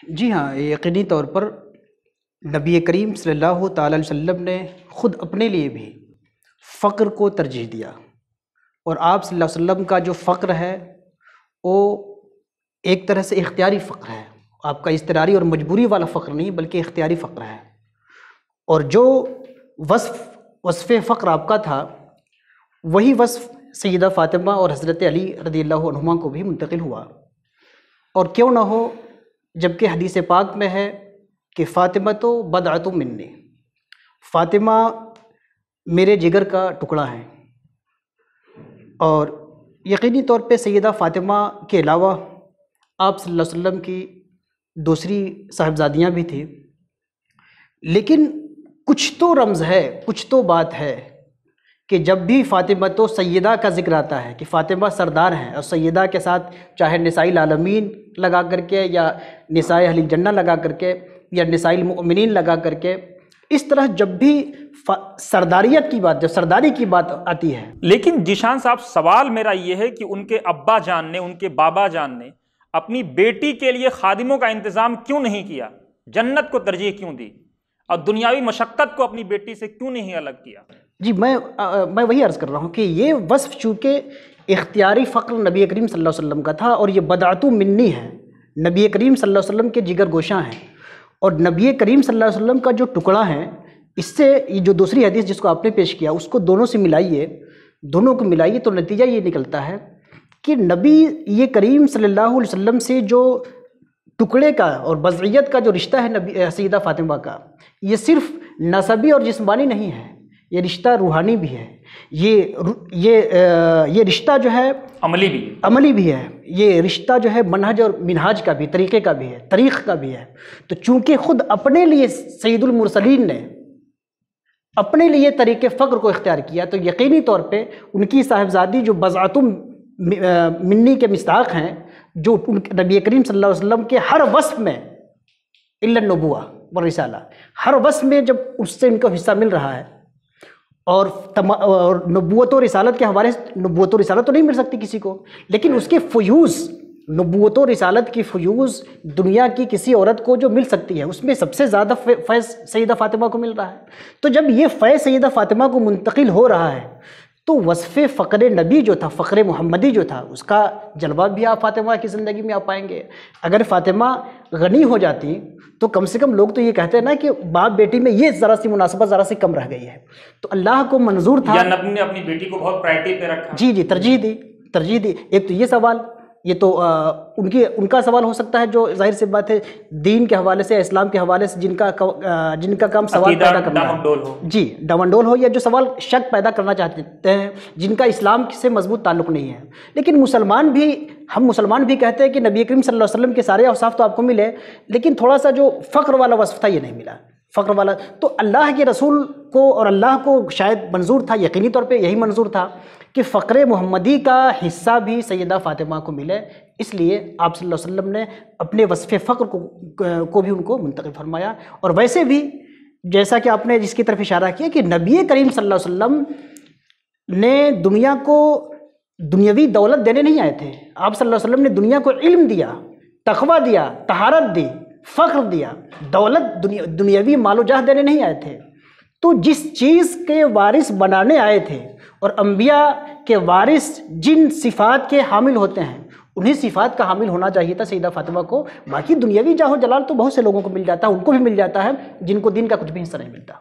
جی ہاں، یقینی طور پر نبی کریم صلی اللہ تعالی علیہ وسلم نے خود اپنے لیے بھی فقر کو ترجیح دیا، اور آپ صلی اللہ علیہ وسلم کا جو فقر ہے وہ ایک طرح سے اختیاری فقر ہے، آپ کا اضطراری اور مجبوری والا فقر نہیں بلکہ اختیاری فقر ہے۔ اور جو وصف فقر آپ کا تھا وہی وصف سیدہ فاطمہ اور حضرت علی رضی اللہ عنہما کو بھی منتقل ہوا، اور کیوں نہ ہو جبکہ حدیث پاک میں ہے کہ فاطمہ تو بضعۃ منی، فاطمہ میرے جگر کا ٹکڑا ہے۔ اور یقینی طور پہ سیدہ فاطمہ کے علاوہ آپ صلی اللہ علیہ وسلم کی دوسری صاحبزادیاں بھی تھیں، لیکن کچھ تو رمز ہے، کچھ تو بات ہے کہ جب بھی فاطمہ تو سیدہ کا ذکر آتا ہے کہ فاطمہ سردار ہیں، اور سیدہ کے ساتھ چاہے نساء العالمین لگا کر کے یا نساء اہل الجنہ لگا کر کے یا نساء المؤمنین لگا کر کے، اس طرح جب بھی سرداریت کی بات، جب سرداری کی بات آتی ہے۔ لیکن ذیشان صاحب، سوال میرا یہ ہے کہ ان کے ابا جان نے، ان کے بابا جان نے اپنی بیٹی کے لیے خادموں کا انتظام کیوں نہیں کیا؟ جنت کو ترجیح کیوں دی اور دنیاوی مشقت کو اپنی بیٹی سے کیوں نہیں الگ کیا؟ جی میں وہی عرض کر رہا ہوں کہ یہ وصف چونکہ اختیاری فقر نبی کریم صلی اللہ علیہ وسلم کا تھا، اور یہ بضعۃ منی ہے، نبی کریم صلی اللہ علیہ وسلم کے جگر گوشاں ہیں، اور نبی کریم صلی اللہ علیہ وسلم کا جو ٹکڑا ہے، اس سے یہ جو دوسری حدیث جس کو آپ نے پیش کیا اس کو دونوں سے ملائیے، دونوں کو ملائیے تو نتیجہ یہ نکلتا ہے کہ نبی یہ کریم صلی اللہ علیہ وسلم سے جو ٹکڑے کا اور بضعیت کا جو رشتہ ہے نبی سیدہ فاطمہ کا، یہ صرف نسبی اور جسمانی نہیں ہے، یہ رشتہ روحانی بھی ہے، یہ رشتہ جو ہے عملی بھی ہے، یہ رشتہ جو ہے منہج اور منہاج کا بھی، طریقے کا بھی ہے، طریق کا بھی ہے۔ تو چونکہ خود اپنے لیے سید المرسلین نے اپنے لیے طریق فقر کو اختیار کیا، تو یقینی طور پہ ان کی صاحبزادی جو بضعۃ منی کے مصداق ہیں، جو نبی کریم صلی اللہ علیہ وسلم کے ہر وصف میں الا النبوہ والرسالہ، ہر وصف میں جب اس سے ان کو حصہ مل رہا ہے، اور نبوت و رسالت کے حوالے سے، نبوت و رسالت تو نہیں مل سکتی کسی کو، لیکن اس کے فیوز، نبوت و رسالت کی فیوز دنیا کی کسی عورت کو جو مل سکتی ہے، اس میں سب سے زیادہ فیض سیدہ فاطمہ کو مل رہا ہے۔ تو جب یہ فیض سیدہ فاطمہ کو منتقل ہو رہا ہے تو وصف فقر نبی جو تھا، فقر محمدی جو تھا، اس کا جلوہ بھی آپ فاطمہ کی زندگی میں آپ پائیں گے۔ اگر فاطمہ غنی ہو جاتی تو کم سے کم لوگ تو یہ کہتے ہیں نا کہ باپ بیٹی میں یہ ذرا سی مناسبت ذرا سی کم رہ گئی ہے، تو اللہ کو منظور تھا، یا نبی نے اپنی بیٹی کو بہت پرائرٹی پہ رکھا۔ جی ترجیح دی۔ ایک تو یہ سوال، یہ تو ان کا سوال ہو سکتا ہے جو ظاہر سی بات ہے دین کے حوالے سے، اسلام کے حوالے سے جن کا کام سوال پیدا کرنا ہے، جی ڈاونڈول ہو، یا جو سوال شک پیدا کرنا چاہتے ہیں، جن کا اسلام سے مضبوط تعلق نہیں ہے۔ لیکن ہم مسلمان بھی کہتے ہیں کہ نبی کریم صلی اللہ علیہ وسلم کے سارے اوصاف تو آپ کو ملے، لیکن تھوڑا سا جو فقر والا وصف تھا یہ نہیں ملا، فقر والا۔ تو اللہ کے رسول کو اور اللہ کو شاید منظور تھا، یقینی طور پہ یہی منظور تھا کہ فقر محمدی کا حصہ بھی سیدہ فاطمہ کو ملے، اس لیے آپ صلی اللہ علیہ وسلم نے اپنے وصف فقر کو بھی ان کو منتقل فرمایا۔ اور ویسے بھی جیسا کہ آپ نے جس کی طرف اشارہ کیا کہ نبی کریم صلی اللہ علیہ وسلم نے دنیا کو دنیاوی دولت دینے نہیں آئے تھے، آپ صلی اللہ علیہ وسلم نے دنیا کو علم دیا، تقویٰ دیا، طہارت دی، فخر دیا، دولت دنیاوی مال و جاہ دینے نہیں آئے تھے۔ تو جس چیز کے وارث بنانے آئے تھے، اور انبیاء کے وارث جن صفات کے حامل ہوتے ہیں انہیں صفات کا حامل ہونا چاہیے تھا سیدہ فاطمہ کو۔ باقی دنیاوی جاہ و جلال تو بہت سے لوگوں کو مل جاتا ہے، ان کو بھی مل جاتا ہے جن کو دین کا کچھ بھی حصہ نہیں ملتا۔